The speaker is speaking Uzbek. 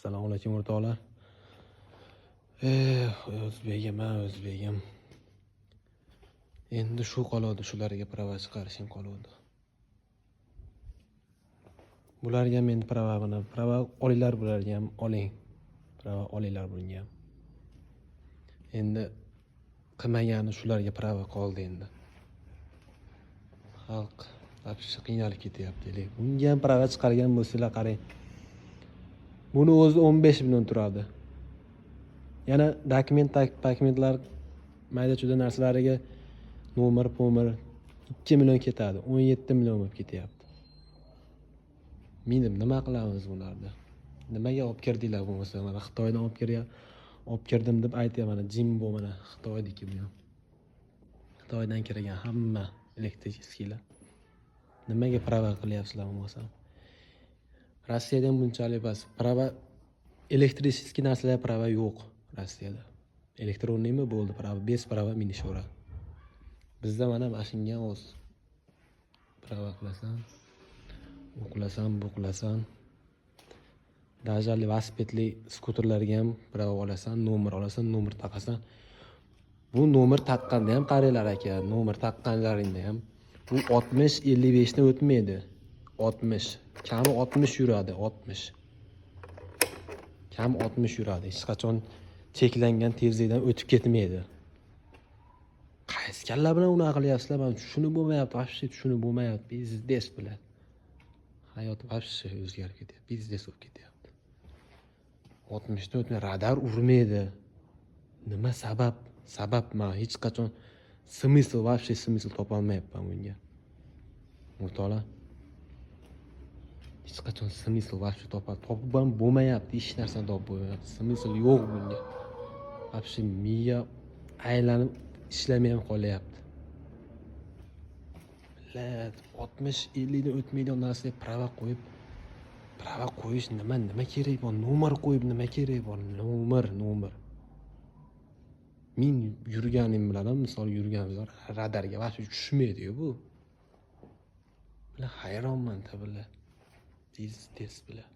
Assalomu alaykum o'rtoqlar. O'zbegim. Endi shu qoladi, shularga prava chiqarishim qoladi. Bularga men prava olinglar, bularga ham oling. Prava olinglar bunga ham. Endi qilmagani shularga prava qoldi endi. Xalq apshi qiynalib ketyapti. Bunga ham prava chiqargan bo'lsanglar qarang. Buni o'zi 15 million turadi. Yana dokumentlar mayda-chuyda narsalariga nomer 2 million ketadi. 17 million bo'lib ketyapti. Nima qilamiz bularda? Nimaga olib kirdinglar bo'lmasa? Mana Xitoydan olib kirdim deb aytyapman. Jimbo mana Xitoydiki bu. Xitoydan kirgan hamma elektriskilar. Nimaga prava qilyapsizlar bo'lmasa? Rossiyada ham bunchalik emas. Prava elektriskiy narsalar prava yo'q Rossiyada. Elektroniymi bo'ldi prava, bez prava minishora. Bizda mana mashinga o'z prava qilasan, bu qilasan. Даже velosipedli skuterlarga ham prava olasan, nomer olasan, nomer taqasan. Bu nomer taqqanda ham qaranglar aka, nomer taqqanlaringda ham bu 60-55 ni o'tmaydi. 60, kami 60 yuradi, 60. Kam 60 yuradi. Hech qachon cheklangan tezlikdan o'tib ketmaydi. Qaysi kalla bilan unaqa qilyapsizlar? Men tushunib bo'lmayapti, vobshe tushunib bo'lmayapti. Biznes bilan hayot vobshe o'zgarib ketyapti. Biznes bo'lib ketyapti. 60 ni o'tmay radar urmaydi. Nima sabab? Sabab men hech qachon smysl topa olmayapman bunga. O'rtoqlar, hech qachon smysl topib ham bo'lmayapti, hech narsani topib bo'lmayapti. Smysl yo'q bunga. Vobshe miya aylanib ishlamay ham qolyapti. Millat 60-50 ni o'tmaydigan narsaga prava qo'yish nima kerak bor? Nomer qo'yib nima kerak bor? Nomer. Men yurganim bilan ham, misol yurganimda radarga vobshe tushmaydi-ku bu. Hayronman tabiiy. Biznes bilan.